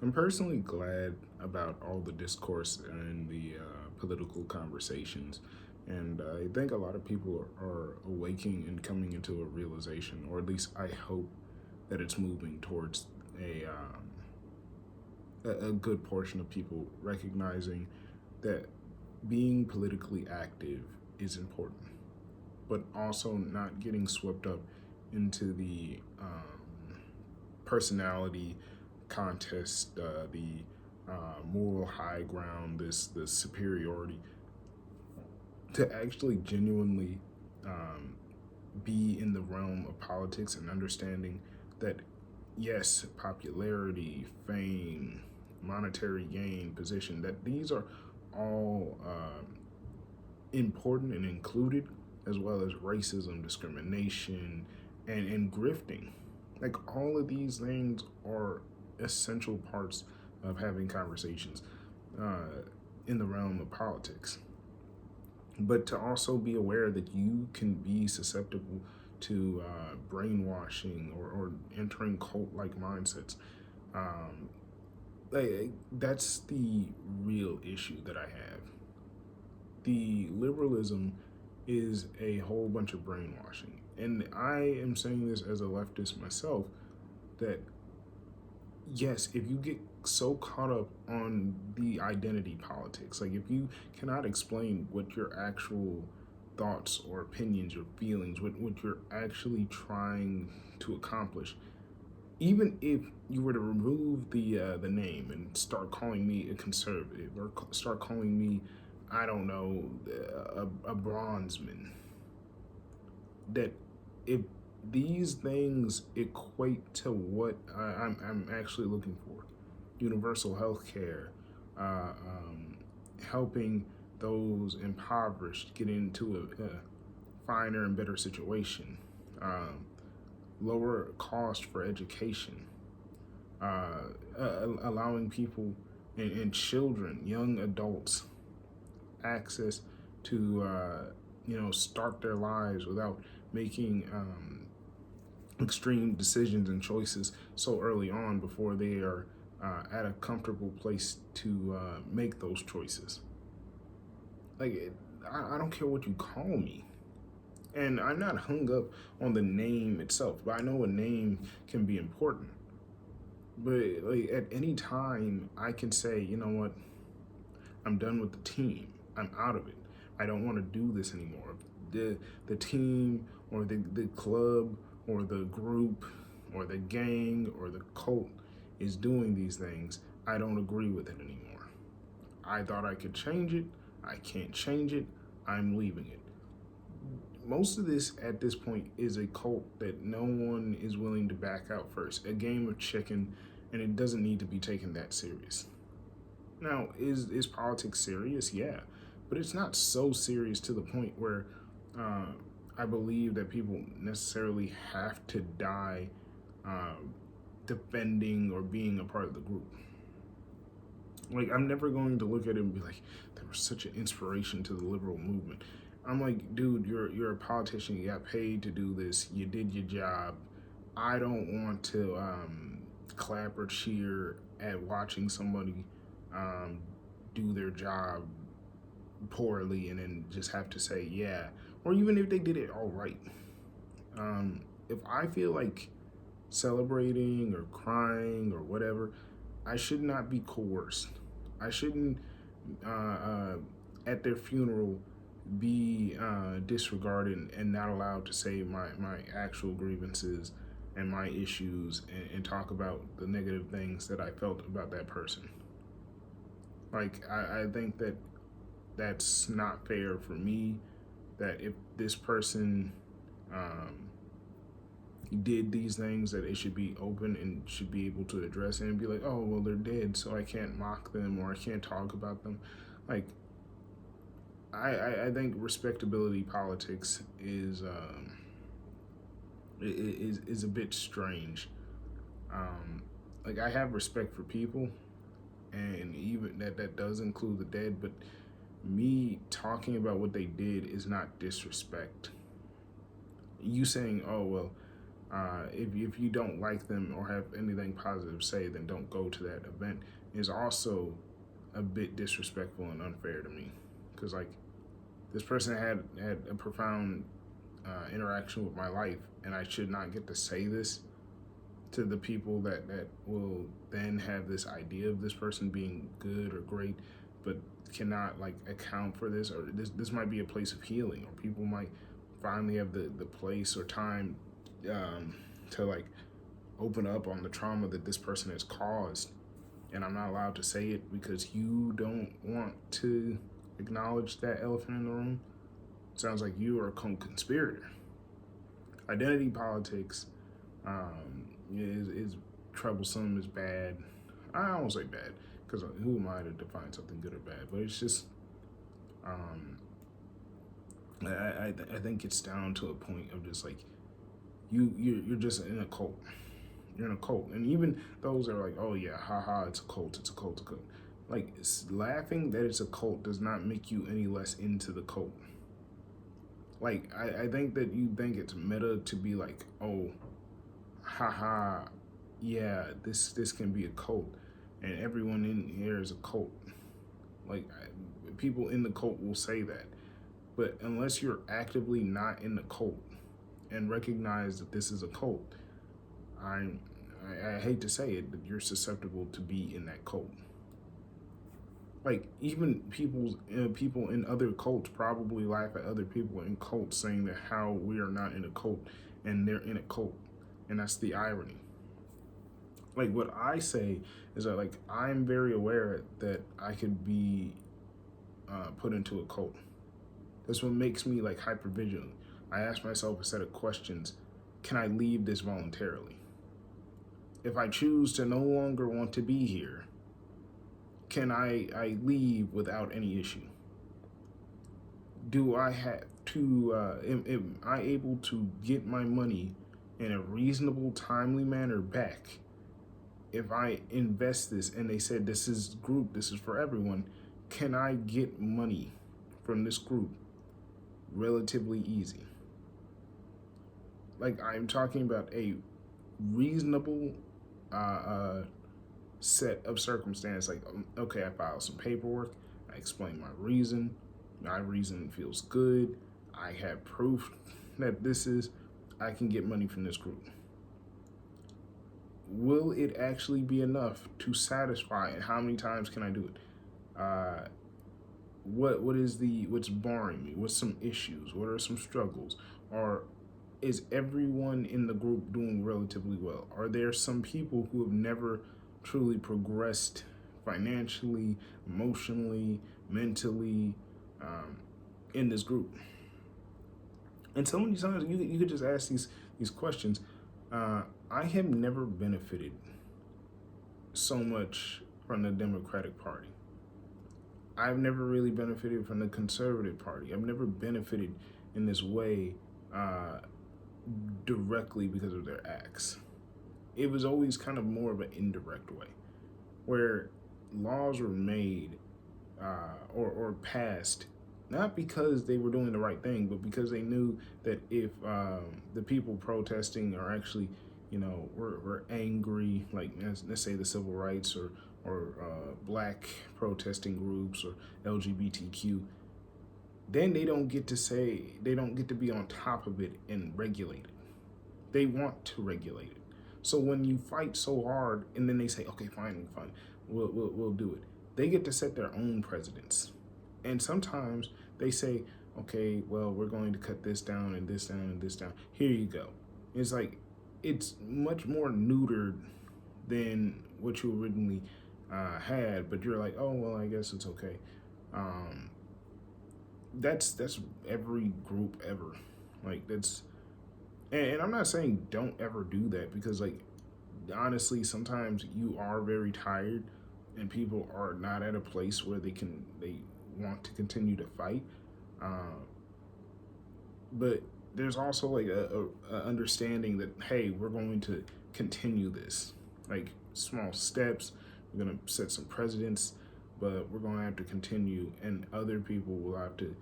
I'm personally glad about all the discourse and the political conversations. And I think a lot of people are awaking and coming into a realization, or at least I hope that it's moving towards a good portion of people recognizing that being politically active is important, but also not getting swept up into the personality contest, the moral high ground, this superiority, to actually genuinely um, be in the realm of politics and understanding that yes, popularity, fame, monetary gain, position, that these are all important and included, as well as racism, discrimination, and grifting. Like all of these things are essential parts of having conversations uh, in the realm of politics. But to also be aware that you can be susceptible to brainwashing or entering cult like mindsets. Um, that's the real issue that I have. The liberalism is a whole bunch of brainwashing. And I am saying this as a leftist myself that yes, if you get so caught up on the identity politics, like if you cannot explain what your actual thoughts or opinions or feelings, what you're actually trying to accomplish, even if you were to remove the name and start calling me a conservative or start calling me, I don't know, a bronzeman, that if these things equate to what I'm actually looking for, universal health care, helping those impoverished get into a finer and better situation, um, lower cost for education, allowing people and children, young adults, access to start their lives without making extreme decisions and choices so early on before they are at a comfortable place to make those choices. Like I don't care what you call me. And I'm not hung up on the name itself, but I know a name can be important. But like at any time, I can say, you know what, I'm done with the team. I'm out of it. I don't want to do this anymore. The team or the club or the group or the gang or the cult is doing these things. I don't agree with it anymore. I thought I could change it. I can't change it. I'm leaving it. Most of this at this point is a cult that no one is willing to back out first. A game of chicken, and it doesn't need to be taken that serious. Now, is politics serious? Yeah, but it's not so serious to the point where uh, I believe that people necessarily have to die um, defending or being a part of the group. Like, I'm never going to look at it and be like, "There was such an inspiration to the liberal movement." I'm like, dude, you're a politician. You got paid to do this. You did your job. I don't want to clap or cheer at watching somebody um, do their job poorly and then just have to say yeah, or even if they did it all right. If I feel like celebrating or crying or whatever, I should not be coerced. I shouldn't uh, uh, at their funeral be disregarded and not allowed to say my actual grievances and my issues and talk about the negative things that I felt about that person. Like I think that that's not fair for me. That if this person um, did these things, that it should be open and should be able to address it and be like, oh well, they're dead, so I can't mock them or I can't talk about them. Like I think respectability politics is a bit strange. Um, like I have respect for people, and even that does include the dead, but me talking about what they did is not disrespect. You saying, "Oh well, If you don't like them or have anything positive to say, then don't go to that event is also a bit disrespectful and unfair to me. Because like this person had a profound interaction with my life, and I should not get to say this to the people that will then have this idea of this person being good or great, but cannot like account for this, or this might be a place of healing, or people might finally have the place or time to like open up on the trauma that this person has caused, and I'm not allowed to say it because you don't want to acknowledge that elephant in the room. Sounds like you are a co-conspirator. Identity politics is troublesome, is bad. I won't say bad because who am I to define something good or bad? But it's just, I think it's down to a point of just like you're just in a cult. You're in a cult, and even those that are like, oh yeah, haha, it's a cult, it's a cult, it's a cult. Like laughing that it's a cult does not make you any less into the cult. Like I think that you think it's meta to be like, oh, haha, yeah, this can be a cult, and everyone in here is a cult. Like people in the cult will say that, but unless you're actively not in the cult and recognize that this is a cult, I I hate to say it, but you're susceptible to be in that cult. Like even people in other cults probably laugh at other people in cults saying that how we are not in a cult and they're in a cult, and that's the irony. Like what I say is that like I'm very aware that I could be put into a cult. That's what makes me like hyper vigilant. I ask myself a set of questions: can I leave this voluntarily? If I choose to no longer want to be here, can I leave without any issue? Do I have to, am I able to get my money in a reasonable, timely manner back if I invest this and they said this is group, this is for everyone? Can I get money from this group relatively easy? Like I'm talking about a reasonable set of circumstance. Like okay, I filed some paperwork, I explain my reason, my reason feels good, I have proof that I can get money from this group. Will it actually be enough to satisfy, and how many times can I do it? What's barring me? What's some issues? What are some struggles? Or is everyone in the group doing relatively well? Are there some people who have never truly progressed financially, emotionally, mentally in this group? And so many times you could just ask these questions. I have never benefited so much from the Democratic Party. I've never really benefited from the Conservative Party. I've never benefited in this way directly because of their acts. It was always kind of more of an indirect way, where laws were made or passed not because they were doing the right thing, but because they knew that if the people protesting are actually, were angry, like let's say the civil rights or black protesting groups or LGBTQ, then they don't get to be on top of it and regulate it. They want to regulate it. So when you fight so hard and then they say, okay, fine, we'll do it. They get to set their own precedents. And sometimes they say, okay, well, we're going to cut this down and this down and this down. Here you go. It's like, it's much more neutered than what you originally had, but you're like, oh, well, I guess it's okay. That's every group ever. Like and I'm not saying don't ever do that, because like honestly, sometimes you are very tired and people are not at a place where they want to continue to fight. But there's also like a understanding that, hey, we're going to continue this, like small steps. We're going to set some precedents, but we're going to have to continue, and other people will have to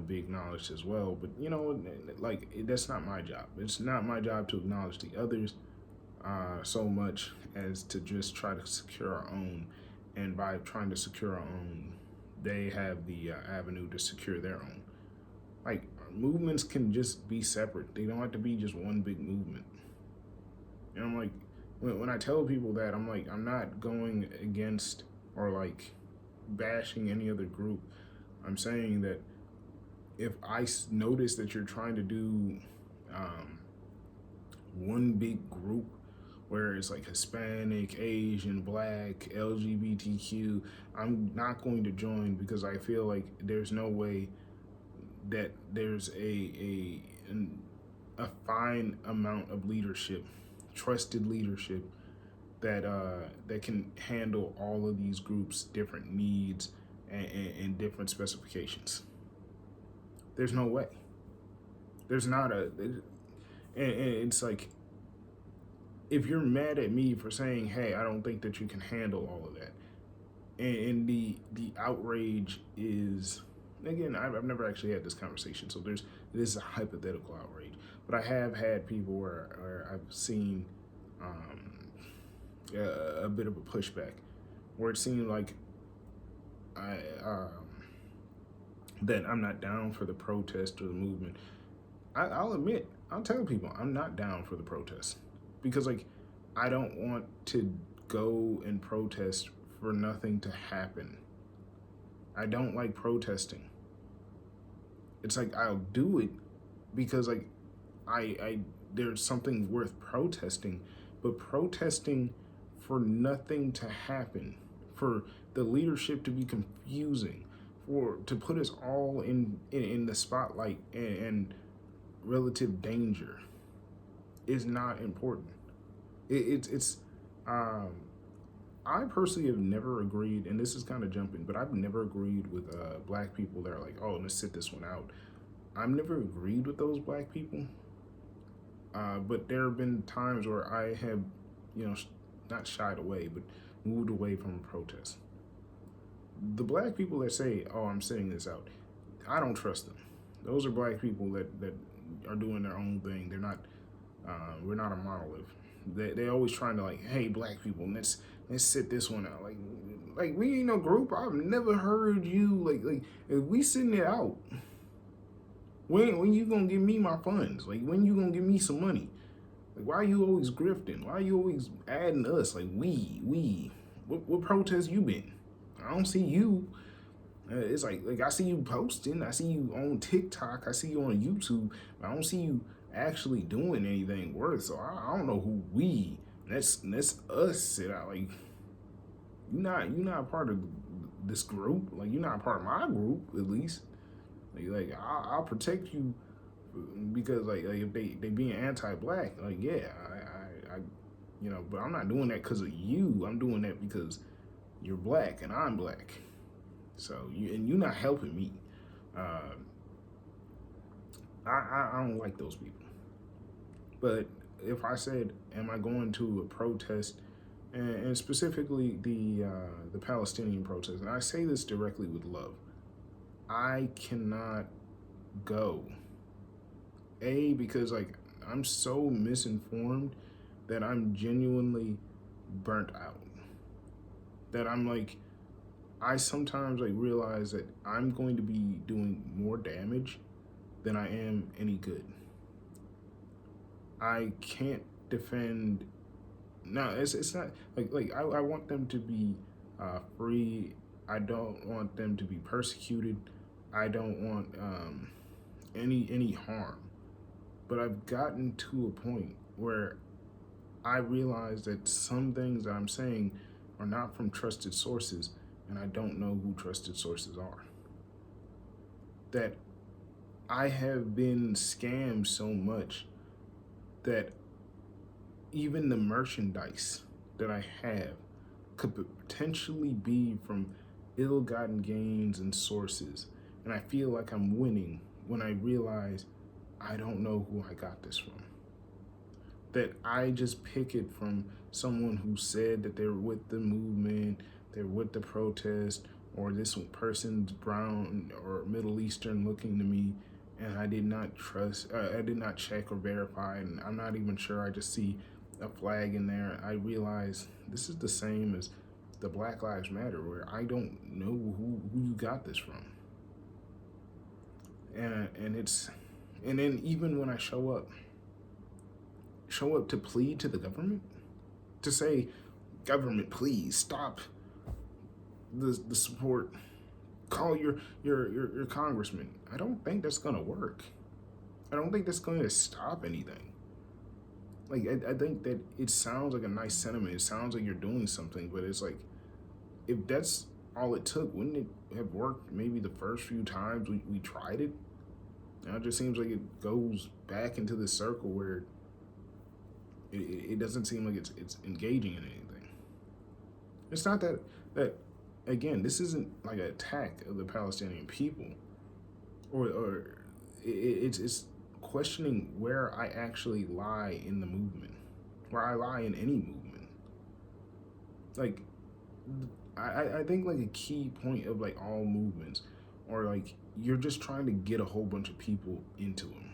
be acknowledged as well. But like that's not my job. It's not my job to acknowledge the others so much as to just try to secure our own. And by trying to secure our own, they have the avenue to secure their own. Like movements can just be separate. They don't have to be just one big movement. And I'm like, when I tell people that, I'm like, I'm not going against or like bashing any other group. I'm saying that if I notice that you're trying to do um, one big group where it's like Hispanic, Asian, Black, LGBTQ, I'm not going to join because I feel like there's no way that there's a fine amount of leadership, trusted leadership that can handle all of these groups' different needs and different specifications. There's no way. There's not and it's like if you're mad at me for saying, "Hey, I don't think that you can handle all of that," and the outrage is again, I've never actually had this conversation, so this is a hypothetical outrage, but I have had people where I've seen a bit of a pushback, where it seemed like I that I'm not down for the protest or the movement. I'll admit, I'll tell people I'm not down for the protest because like I don't want to go and protest for nothing to happen. I don't like protesting. It's like I'll do it because like I there's something worth protesting, but protesting for nothing to happen, for the leadership to be confusing, for to put us all in the spotlight and relative danger is not important. It's um I personally have never agreed, and this is kind of jumping, but I've never agreed with black people that are like, oh, let's sit this one out. I've never agreed with those black people, but there have been times where I have, not shied away, but moved away from a protest. The black people that say, oh, I'm sitting this out, I don't trust them. Those are black people that are doing their own thing. They're not, we're not a monolith. They always trying to like, hey, black people, let's sit this one out. Like we ain't no group. I've never heard you like if we sitting it out. When you gonna give me my funds? Like when you gonna give me some money? Like why are you always grifting? Why are you always adding us? Like we. What protest you been? I don't see you. It's like I see you posting. I see you on TikTok. I see you on YouTube. But I don't see you actually doing anything worth. So I don't know who we. That's us sit out. Like you're not part of this group. Like you're not part of my group at least. Like I'll protect you because like if they being anti-black, like yeah, I but I'm not doing that because of you. I'm doing that because you're black and I'm black. So you're not helping me. Uh, I don't like those people. But if I said, am I going to a protest, and specifically the Palestinian protest, and I say this directly with love, I cannot go. Because like I'm so misinformed that I'm genuinely burnt out. That I'm like, I sometimes like realize that I'm going to be doing more damage than I am any good. I can't defend. No, it's not like I want them to be free. I don't want them to be persecuted. I don't want any harm. But I've gotten to a point where I realize that some things that I'm saying are not from trusted sources, and I don't know who trusted sources are. That I have been scammed so much that even the merchandise that I have could potentially be from ill-gotten gains and sources. And I feel like I'm winning when I realize I don't know who I got this from. That I just pick it from someone who said that they're with the movement, they're with the protest, or this person's brown or Middle Eastern looking to me, and I did not trust, I did not check or verify, and I'm not even sure. I just see a flag in there. I realize this is the same as the Black Lives Matter, where I don't know who you got this from, and it's, and then even when I show up to plead to the government, to say, government, please stop the support, call your congressman. I don't think that's gonna work. I don't think that's going to stop anything. Like I think that it sounds like a nice sentiment. It sounds like you're doing something, but it's like, if that's all it took, wouldn't it have worked maybe the first few times we tried it? Now it just seems like it goes back into the circle where it doesn't seem like it's engaging in anything. It's not that again, this isn't like an attack of the Palestinian people, or it's questioning where I actually lie in the movement, where I lie in any movement. Like I think like a key point of like all movements, or like you're just trying to get a whole bunch of people into them,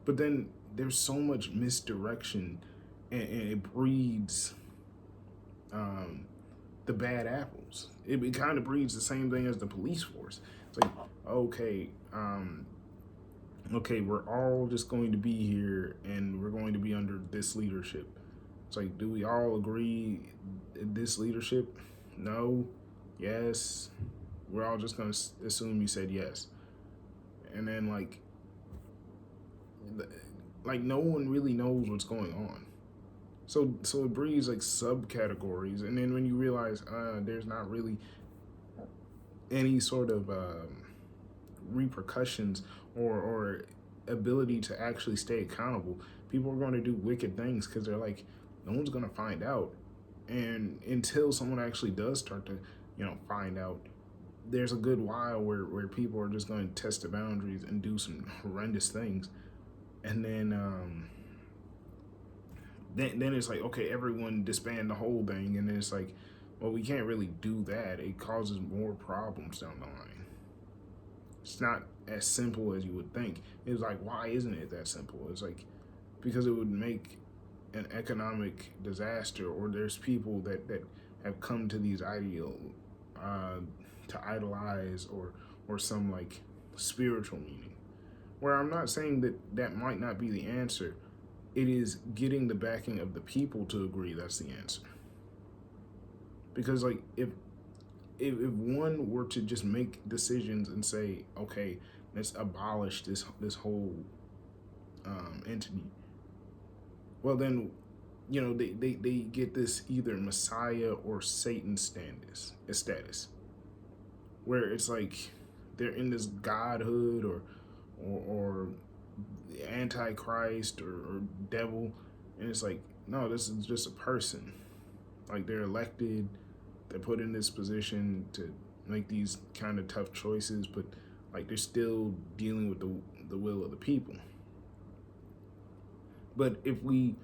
but then there's so much misdirection, and it breeds the bad apples. It kind of breeds the same thing as the police force. It's like, okay, okay, we're all just going to be here and we're going to be under this leadership. It's like, do we all agree this leadership? No, yes. We're all just gonna assume you said yes, and then like no one really knows what's going on. So it breeds like subcategories, and then when you realize there's not really any sort of repercussions or ability to actually stay accountable, people are going to do wicked things because they're like, no one's going to find out. And until someone actually does start to, find out, there's a good while where people are just going to test the boundaries and do some horrendous things. And then it's like, okay, everyone disband the whole thing. And then it's like, well, we can't really do that. It causes more problems down the line. It's not as simple as you would think. It's like, why isn't it that simple? It's like, because it would make an economic disaster, or there's people that have come to these to idolize, or some like spiritual meaning, where I'm not saying that might not be the answer. It is getting the backing of the people to agree that's the answer. Because like if one were to just make decisions and say, okay, let's abolish this whole entity, well then, they get this either Messiah or Satan status, where it's like they're in this godhood or antichrist or devil, and it's like, no, this is just a person. Like, they're elected, they're put in this position to make these kind of tough choices, but like they're still dealing with the will of the people. But if we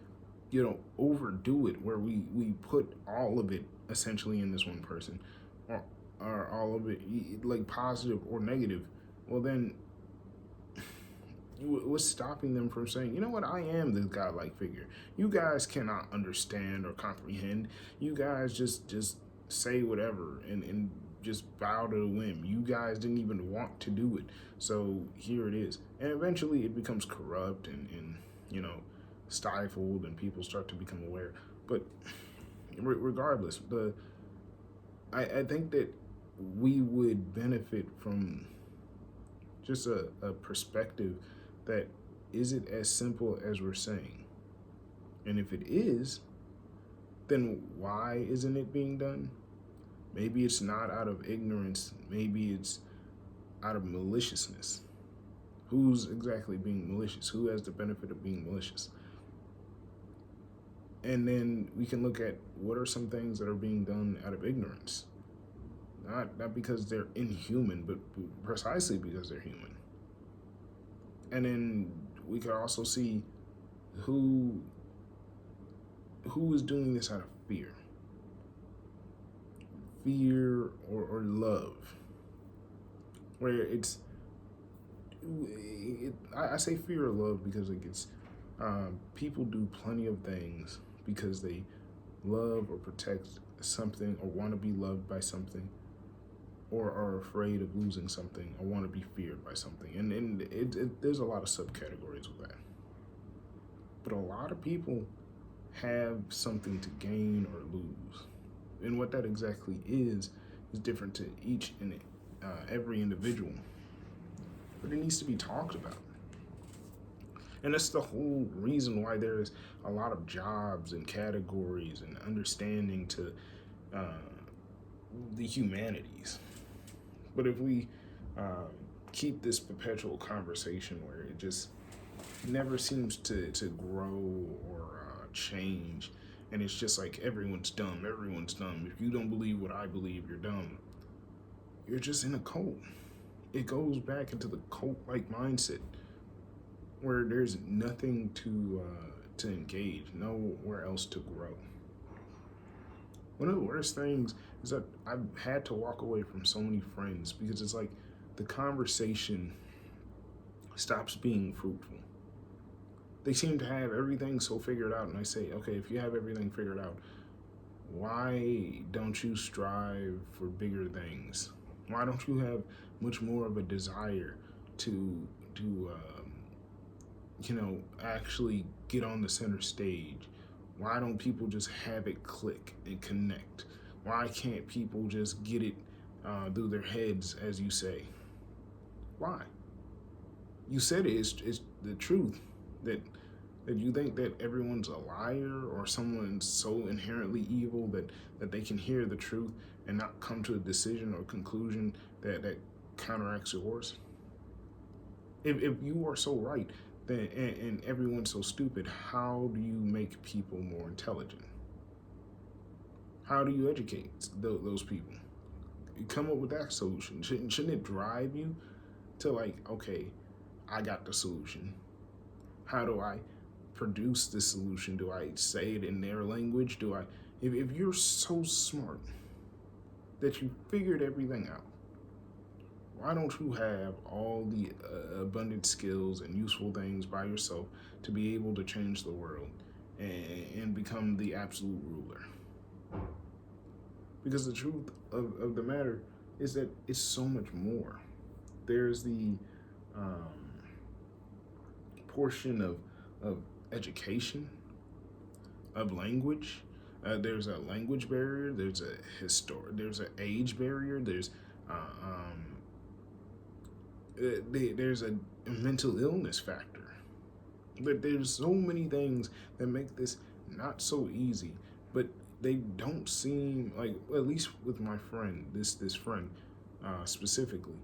overdo it, where we put all of it essentially in this one person, or all of it like positive or negative, well then what's stopping them from saying, you know what, I am this godlike figure. You guys cannot understand or comprehend. You guys just say whatever and just bow to the whim. You guys didn't even want to do it, so here it is. And eventually it becomes corrupt and stifled, and people start to become aware. But regardless, I think that we would benefit from just a perspective that isn't as simple as we're saying. And if it is, then why isn't it being done? Maybe it's not out of ignorance. Maybe it's out of maliciousness. Who's exactly being malicious? Who has the benefit of being malicious? And then we can look at what are some things that are being done out of ignorance. Not because they're inhuman, but precisely because they're human. And then we could also see who is doing this out of fear. fear or love, where I say fear or love because it gets people do plenty of things because they love or protect something or want to be loved by something or are afraid of losing something or want to be feared by something. And there's a lot of subcategories of that. But a lot of people have something to gain or lose. And what that exactly is different to each and every individual. But it needs to be talked about. And that's the whole reason why there's a lot of jobs and categories and understanding to uh, the humanities. But if we keep this perpetual conversation where it just never seems to grow or change, and it's just like everyone's dumb, everyone's dumb. If you don't believe what I believe, you're dumb. You're just in a cult. It goes back into the cult-like mindset where there's nothing to engage, nowhere else to grow. One of the worst things is that I've had to walk away from so many friends because it's like the conversation stops being fruitful. They seem to have everything so figured out, and I say, okay, if you have everything figured out, why don't you strive for bigger things? Why don't you have much more of a desire to actually get on the center stage? Why don't people just have it click and connect? Why can't people just get it through their heads, as you say? Why? You said it's the truth that you think that everyone's a liar or someone's so inherently evil that they can hear the truth and not come to a decision or conclusion that counteracts yours. If you are so right then and everyone's so stupid, how do you make people more intelligent? How do you educate those people? You come up with that solution. Shouldn't it drive you to like, okay, I got the solution. How do I produce the solution? Do I say it in their language? If you're so smart that you figured everything out, why don't you have all the abundant skills and useful things by yourself to be able to change the world and become the absolute ruler? Because the truth of the matter is that it's so much more. There's the portion of education, of language. There's a language barrier. There's there's an age barrier. There's a mental illness factor. But there's so many things that make this not so easy. But they don't seem like, at least with my friend, this friend specifically,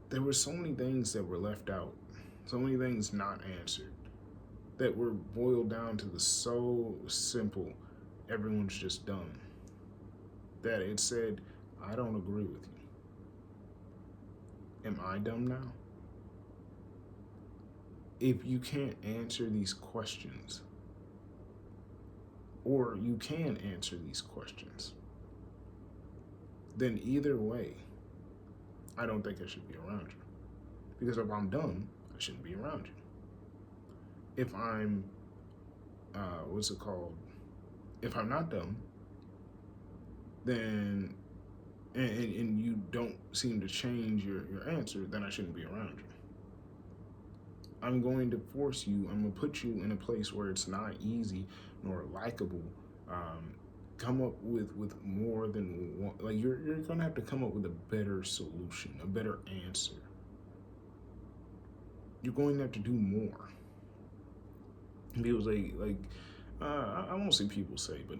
there were so many things that were left out, so many things not answered, that were boiled down to the so simple, everyone's just dumb, that it said, I don't agree with you. Am I dumb now? If you can't answer these questions, or you can answer these questions, then either way, I don't think I should be around you. Because if I'm dumb, I shouldn't be around you. If I'm, what's it called? If I'm not dumb, then, and you don't seem to change your answer, then I shouldn't be around you. I'm going to force you, I'm going to put you in a place where it's not easy nor likable. Come up with more than one. Like, you're going to have to come up with a better solution, a better answer. You're going to have to do more. People say, like, I won't say people say, but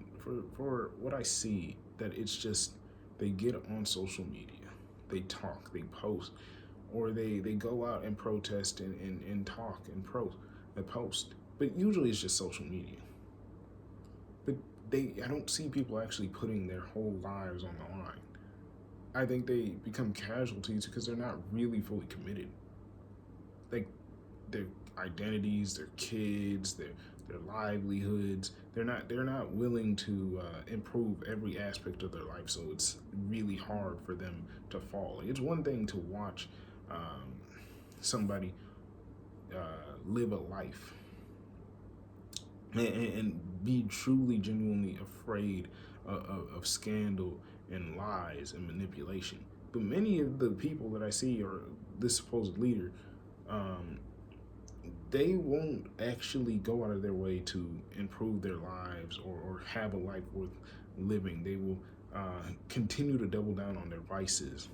for what I see, that it's just, they get on social media, they talk, they post, or they go out and protest and talk and post. But usually it's just social media. But I don't see people actually putting their whole lives on the line. I think they become casualties because they're not really fully committed. Like, their identities, their kids, their livelihoods. They're not willing to improve every aspect of their life, so it's really hard for them to fall. It's one thing to watch somebody live a life and be truly, genuinely afraid of scandal and lies and manipulation. But many of the people that I see, or this supposed leader, um, they won't actually go out of their way to improve their lives or have a life worth living. They will continue to double down on their vices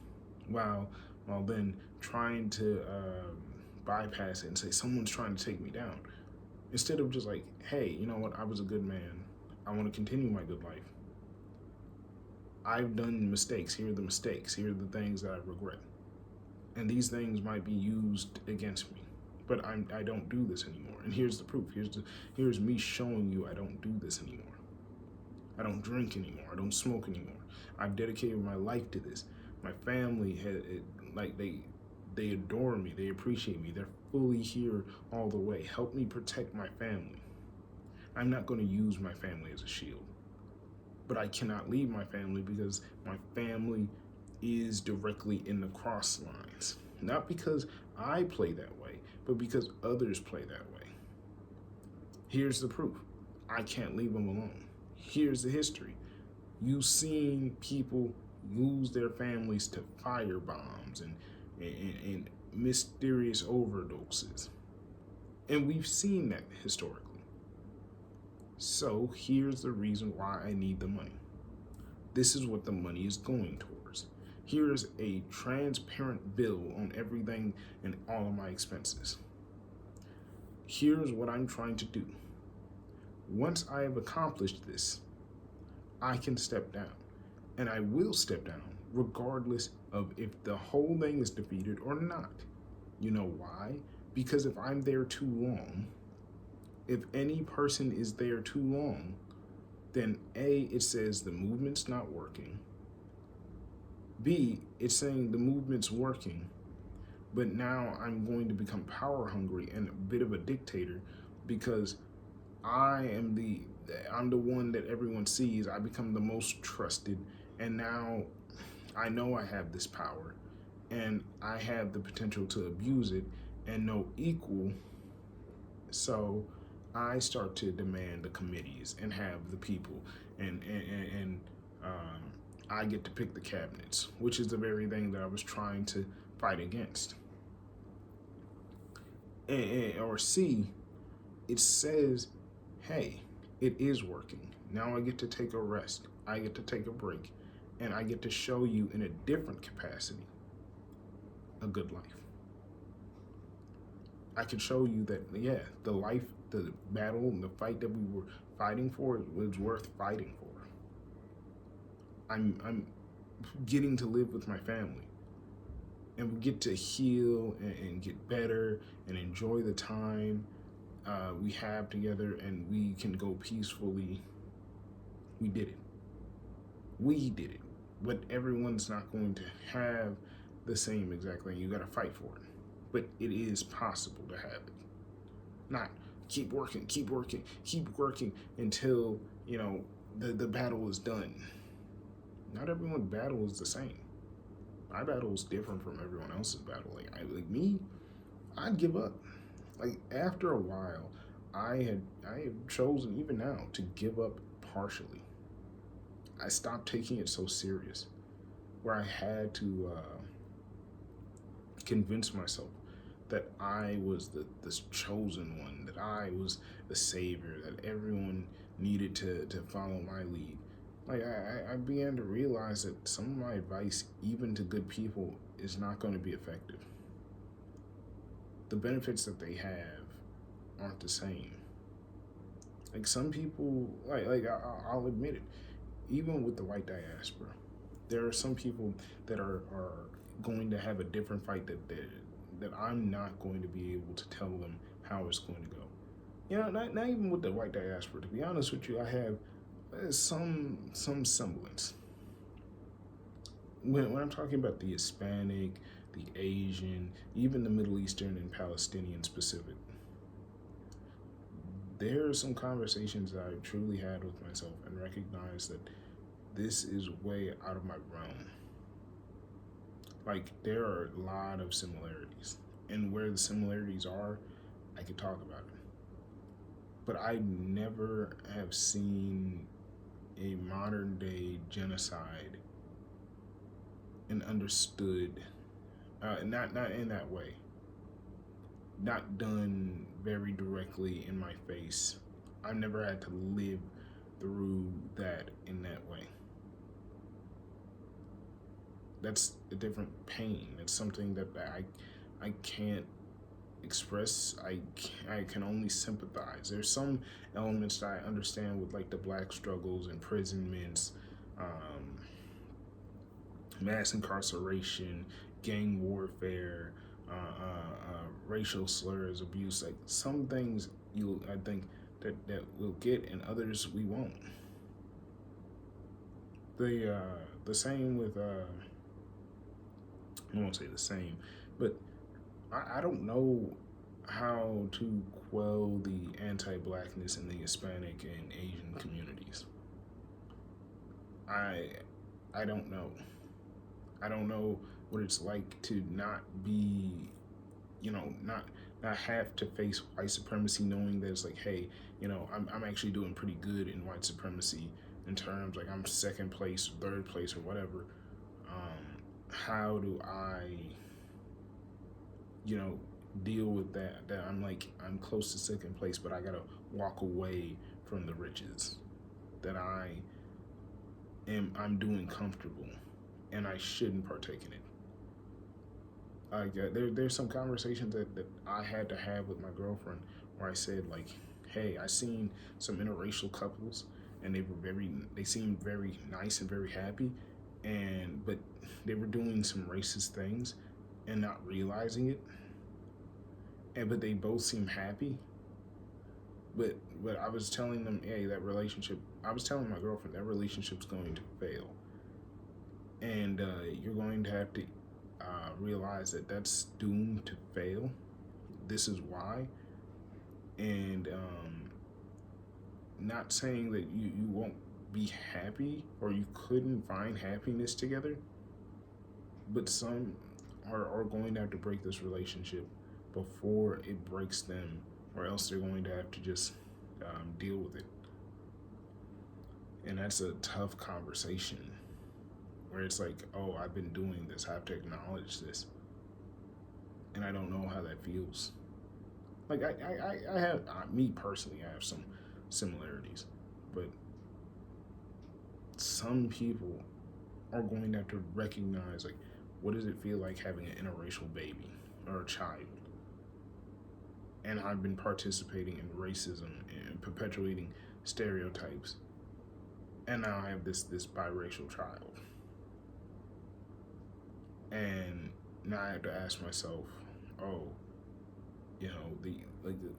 while while then trying to bypass it and say someone's trying to take me down, instead of just like, hey, you know what, I was a good man, I want to continue my good life. I've done mistakes, here are the mistakes, here are the things that I regret, and these things might be used against me, but I don't do this anymore, and here's the proof. Here's me showing you I don't do this anymore. I don't drink anymore, I don't smoke anymore. I've dedicated my life to this. My family like they adore me, they appreciate me, they're fully here all the way. Help me protect my family. I'm not going to use my family as a shield, but I cannot leave my family because my family is directly in the cross lines. Not because I play that way, but because others play that way. Here's the proof. I can't leave them alone. Here's the history. You've seen people lose their families to fire bombs and mysterious overdoses. And we've seen that historically. So here's the reason why I need the money. This is what the money is going towards. Here's a transparent bill on everything and all of my expenses. Here's what I'm trying to do. Once I have accomplished this, I can step down. And I will step down regardless of if the whole thing is defeated or not. You know why? Because if I'm there too long, if any person is there too long, then A, it says the movement's not working. B, it's saying the movement's working, but now I'm going to become power hungry and a bit of a dictator because I'm the one that everyone sees. I become the most trusted, and now I know I have this power and I have the potential to abuse it and no equal. So I start to demand the committees and have the people, and I get to pick the cabinets, which is the very thing that I was trying to fight against. Or C, it says, hey, it is working. Now I get to take a rest. I get to take a break, and I get to show you in a different capacity a good life. I can show you that, yeah, the life, the battle, and the fight that we were fighting for was worth fighting for. I'm getting to live with my family, and we get to heal and get better and enjoy the time we have together, and we can go peacefully. We did it. We did it. But everyone's not going to have the same exact thing. You got to fight for it. But it is possible to have it. Not keep working until, the battle is done. Not everyone's battle is the same. My battle is different from everyone else's battle. Like me, I'd give up. Like after a while, I have chosen even now to give up partially. I stopped taking it so serious, where I had to convince myself that I was this chosen one, that I was the savior, that everyone needed to follow my lead. Like I began to realize that some of my advice, even to good people, is not going to be effective. The benefits that they have aren't the same. Like some people, I'll admit it, even with the white diaspora, there are some people that are going to have a different fight that I'm not going to be able to tell them how it's going to go. Not even with the white diaspora. To be honest with you, I have some semblance. When I'm talking about the Hispanic, the Asian, even the Middle Eastern and Palestinian specific, there are some conversations that I truly had with myself and recognized that this is way out of my realm. Like, there are a lot of similarities, and where the similarities are, I could talk about it. But I never have seen a modern day genocide and understood, not in that way, not done very directly in my face. I've never had to live through that in that way. That's a different pain. It's something that I can't express. I can only sympathize. There's some elements that I understand with like the black struggles, imprisonments, um, mass incarceration, gang warfare, racial slurs, abuse. Like some things I think that we'll get, and others we won't. The same with I won't say the same, but I don't know how to quell the anti-blackness in the Hispanic and Asian communities. I I don't know. I don't know what it's like to not be, not have to face white supremacy, knowing that it's like, hey, I'm actually doing pretty good in white supremacy in terms like I'm second place, third place, or whatever. How do I, you know, deal with that? That I'm close to second place, but I gotta walk away from the riches that I'm doing comfortable, and I shouldn't partake in it. There's some conversations that I had to have with my girlfriend where I said like, hey, I seen some interracial couples and they seemed very nice and very happy, but they were doing some racist things and not realizing it, but they both seemed happy. But I was telling them, hey, that relationship. I was telling my girlfriend that relationship's going to fail, and you're going to have to realize that that's doomed to fail. This is why, and not saying that you won't be happy or you couldn't find happiness together, but some are going to have to break this relationship before it breaks them, or else they're going to have to just deal with it. And that's a tough conversation where it's like, oh, I've been doing this, I have to acknowledge this, and I don't know how that feels. Like I have me personally, I have some similarities, but some people are going to have to recognize like, what does it feel like having an interracial baby or a child? And I've been participating in racism and perpetuating stereotypes, and now I have this biracial child, and now I have to ask myself, oh,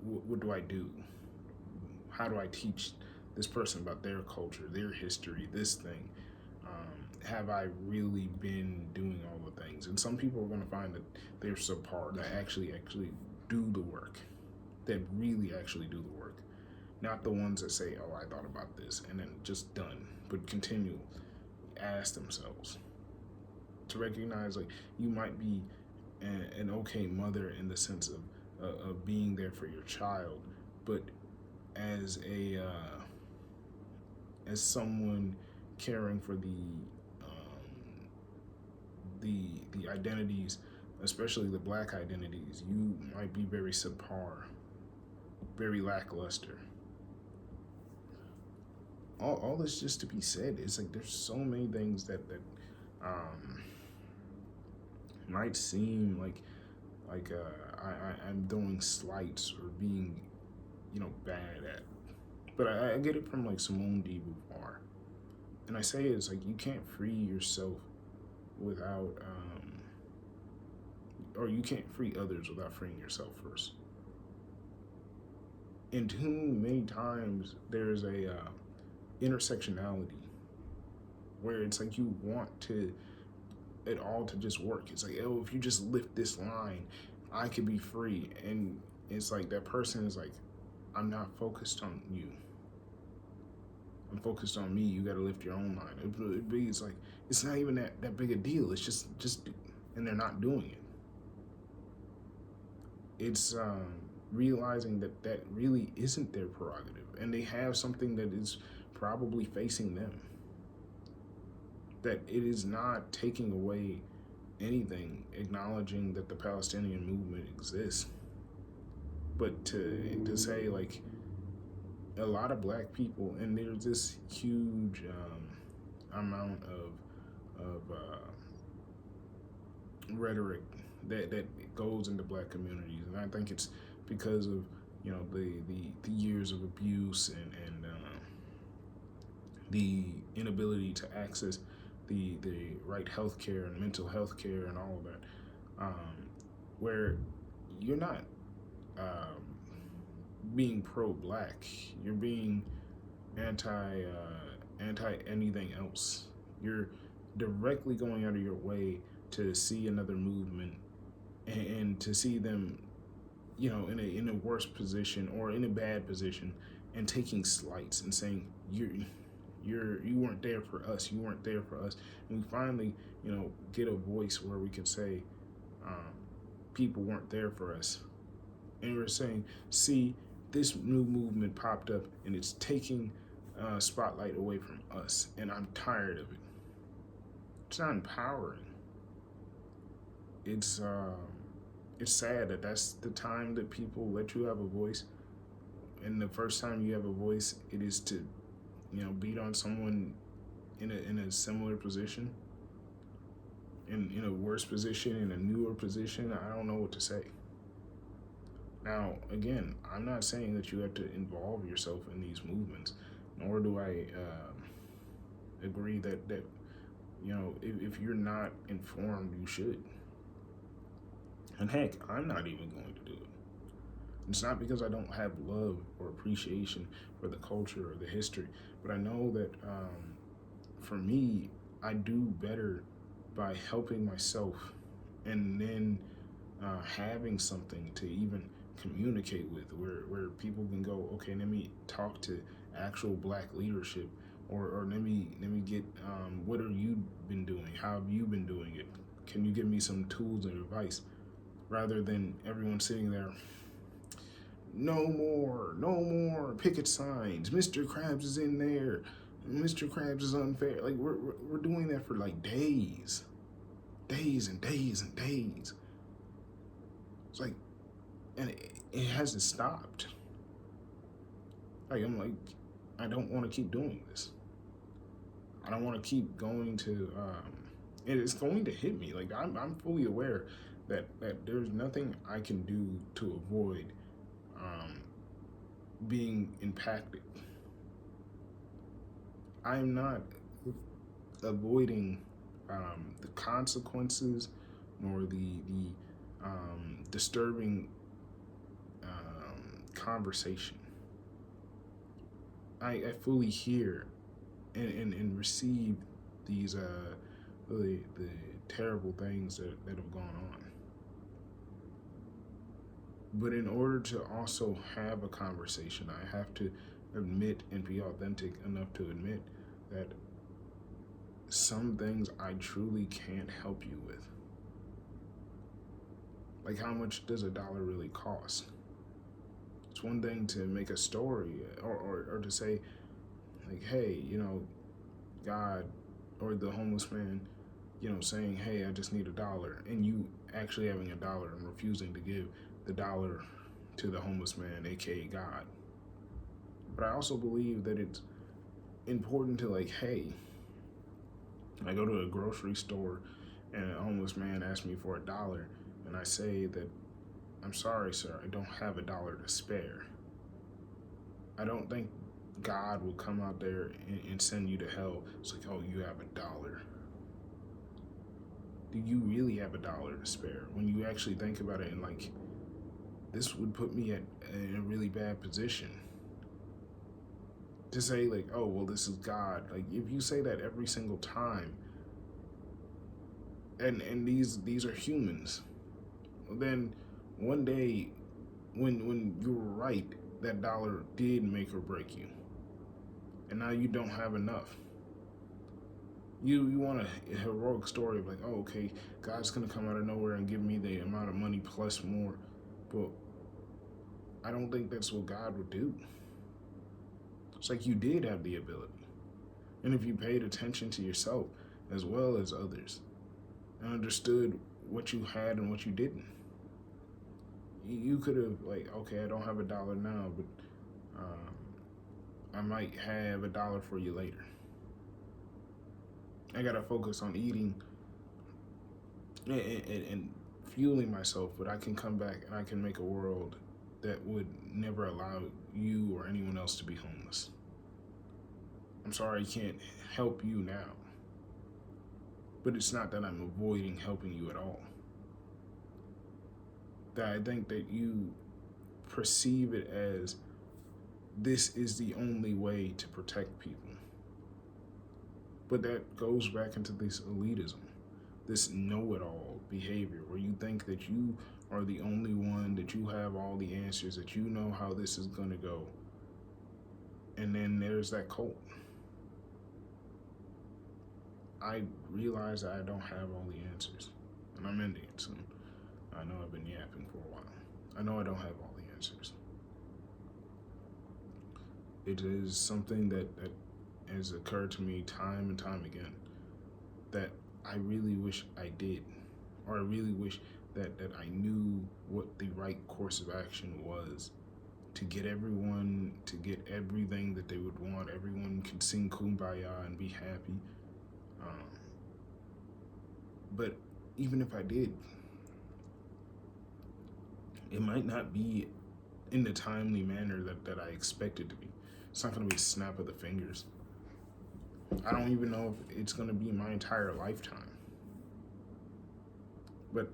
what do I do? How do I teach this person about their culture, their history, this thing? Have I really been doing all the things? And some people are going to find that they're subpar, that actually do the work, that really actually do the work, not the ones that say, "Oh, I thought about this," and then just done, but continue ask themselves to recognize like you might be an okay mother in the sense of being there for your child, but as a as someone caring for the identities, especially the black identities, you might be very subpar, very lackluster. All this just to be said is like there's so many things that um, might seem like I'm doing slights or being bad at, but I get it from like Simone de Beauvoir, and I say it's like you can't free yourself without or you can't free others without freeing yourself first. And too many times there's a intersectionality where it's like you want it all to just work. It's like, oh, if you just lift this line, I could be free. And it's like that person is like, I'm not focused on you. I'm focused on me. You got to lift your own mind. It's like it's not even that big a deal. It's just, and they're not doing it. It's realizing that really isn't their prerogative, and they have something that is probably facing them. That it is not taking away anything, acknowledging that the Palestinian movement exists, but to say like a lot of black people, and there's this huge amount of rhetoric that goes into black communities, and I think it's because of the years of abuse and the inability to access the right health care and mental health care and all of that, where you're not um, being pro-black, you're being anti anything else. You're directly going out of your way to see another movement and to see them, in a worse position or in a bad position, and taking slights and saying you weren't there for us, you weren't there for us, and we finally get a voice where we can say people weren't there for us, and we're saying, see, this new movement popped up and it's taking spotlight away from us, and I'm tired of it. It's not empowering. It's sad that that's the time that people let you have a voice, and the first time you have a voice, it is to beat on someone in a similar position, in a worse position, in a newer position. I don't know what to say. Now, again, I'm not saying that you have to involve yourself in these movements, nor do I agree that if you're not informed, you should. And heck, I'm not even going to do it. It's not because I don't have love or appreciation for the culture or the history, but I know that for me, I do better by helping myself, and then having something to even communicate with, where people can go, okay, let me talk to actual black leadership, or let me get what have you been doing? How have you been doing it? Can you give me some tools and advice? Rather than everyone sitting there, no more picket signs. Mr. Krabs is in there. Mr. Krabs is unfair. Like we're doing that for like days and days and days. It's like, and it hasn't stopped. Like I'm like, I don't want to keep doing this. I don't want to keep going to. And it's going to hit me. Like I'm fully aware that there's nothing I can do to avoid being impacted. I'm not avoiding the consequences nor the disturbing conversation. I fully hear and receive these the terrible things that have gone on. But in order to also have a conversation, I have to admit and be authentic enough to admit that some things I truly can't help you with. Like, how much does $1 really cost? It's one thing to make a story or to say, like, hey, God or the homeless man, saying, hey, I just need $1, and you actually having $1 and refusing to give the $1 to the homeless man, aka God. But I also believe that it's important to, like, hey, I go to a grocery store and a homeless man asks me for $1, and I say that, I'm sorry, sir, I don't have $1 to spare. I don't think God will come out there and send you to hell. It's like, oh, you have $1. Do you really have $1 to spare? When you actually think about it, and like, this would put me in a really bad position. To say like, oh, well, this is God. Like, if you say that every single time, and these are humans, then one day when you're right, that dollar did make or break you, and now you don't have enough. You want a heroic story of like, oh, okay, God's gonna come out of nowhere and give me the amount of money plus more, but I don't think that's what God would do. It's like you did have the ability, and if you paid attention to yourself as well as others and understood what you had and what you didn't, you could have like, okay, I don't have a dollar now, but I might have a dollar for you later. I gotta focus on eating and fueling myself, but I can come back and I can make a world that would never allow you or anyone else to be homeless. I'm sorry I can't help you now, but it's not that I'm avoiding helping you at all. That I think that you perceive it as this is the only way to protect people. But that goes back into this elitism, this know-it-all behavior where you think that you are the only one, that you have all the answers, that you know how this is going to go. And then there's that cult. I realize that I don't have all the answers, and I'm ending it soon. I know I've been yapping for a while. I know I don't have all the answers. It is something that has occurred to me time and time again that I really wish I did, or I really wish that I knew what the right course of action was to get everyone to get everything that they would want. Everyone could sing Kumbaya and be happy. But even if I did, it might not be in the timely manner that I expect it to be. It's not going to be a snap of the fingers. I don't even know if it's going to be my entire lifetime. But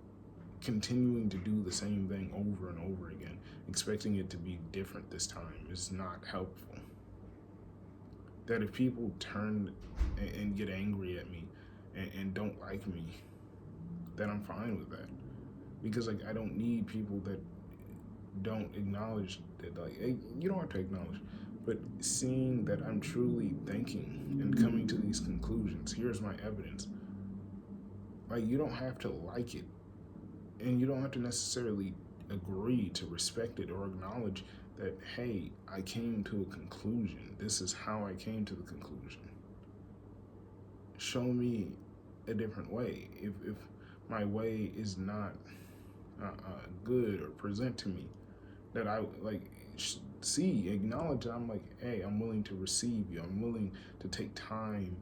continuing to do the same thing over and over again, expecting it to be different this time, is not helpful. That if people turn and get angry at me and don't like me, then I'm fine with that. Because like I don't need people that don't acknowledge that, like, hey, you don't have to acknowledge, but seeing that I'm truly thinking and coming to these conclusions. Here's my evidence. Like, you don't have to like it, and you don't have to necessarily agree to respect it or acknowledge that, hey, I came to a conclusion. This is how I came to the conclusion. Show me a different way. If my way is not good, or present to me that I like see, acknowledge that I'm like, hey, I'm willing to receive you. I'm willing to take time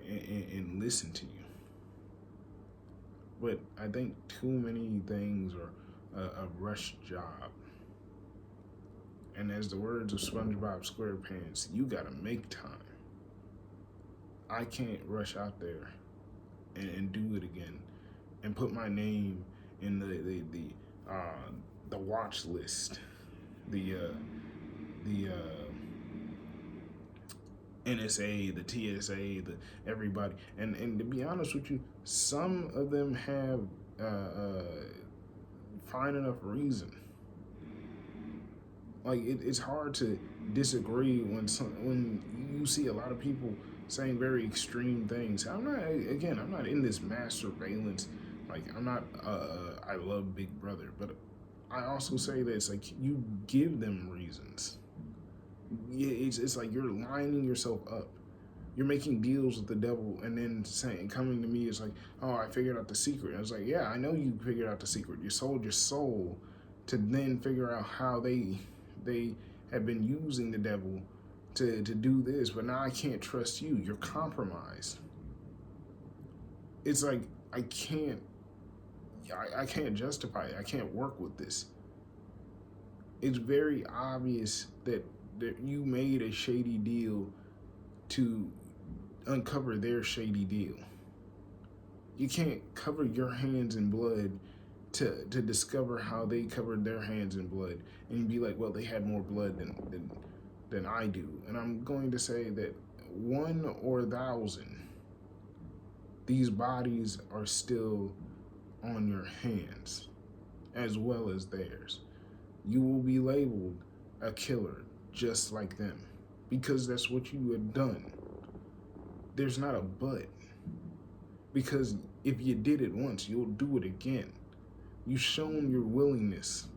and listen to you. But I think too many things are a rush job. And as the words of SpongeBob SquarePants, you gotta make time. I can't rush out there and do it again and put my name in the watch list, the NSA, the TSA, the everybody, and to be honest with you, some of them have fine enough reason. Like it's hard to disagree when you see a lot of people saying very extreme things. I'm not in this mass surveillance. Like I'm not. I love Big Brother, but I also say this: like you give them reasons. Yeah, it's like you're lining yourself up. You're making deals with the devil, and then coming to me is like, oh, I figured out the secret. I was like, yeah, I know you figured out the secret. You sold your soul to then figure out how they have been using the devil to do this, but now I can't trust you. You're compromised. It's like I can't justify it. I can't work with this. It's very obvious that you made a shady deal to uncover their shady deal. You can't cover your hands in blood to discover how they covered their hands in blood and be like, well, they had more blood than I do. And I'm going to say that 1 or 1,000, these bodies are still on your hands as well as theirs. You will be labeled a killer just like them because that's what you had done. There's not a but. Because if you did it once, you'll do it again. You've shown your willingness.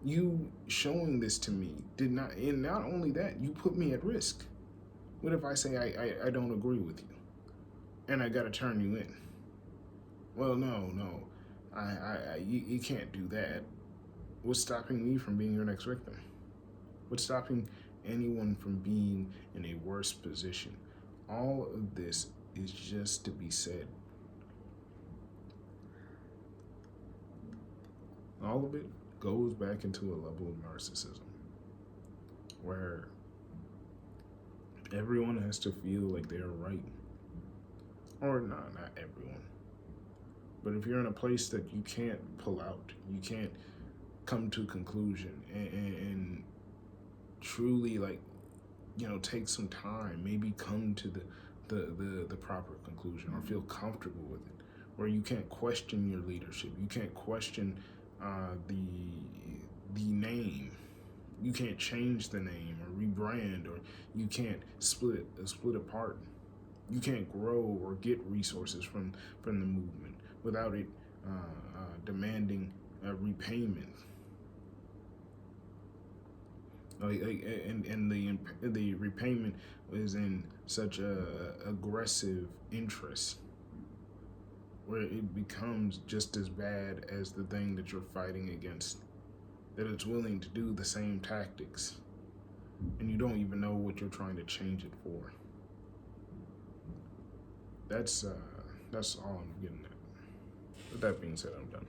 You showing this to me did not, and not only that, you put me at risk. What if I say I don't agree with you and I gotta turn you in? Well, no, you can't do that. What's stopping me from being your next victim? What's stopping anyone from being in a worse position? All of this is just to be said. All of it goes back into a level of narcissism where everyone has to feel like they're right. Or not everyone. But if you're in a place that you can't pull out, you can't come to a conclusion and truly take some time, maybe come to the proper conclusion or feel comfortable with it, where you can't question your leadership, you can't question the name, you can't change the name or rebrand, or you can't split apart, you can't grow or get resources from the movement without it demanding repayment. And the repayment is in such a aggressive interest where it becomes just as bad as the thing that you're fighting against, that it's willing to do the same tactics and you don't even know what you're trying to change it for. That's all I'm getting at. With that being said, I'm done.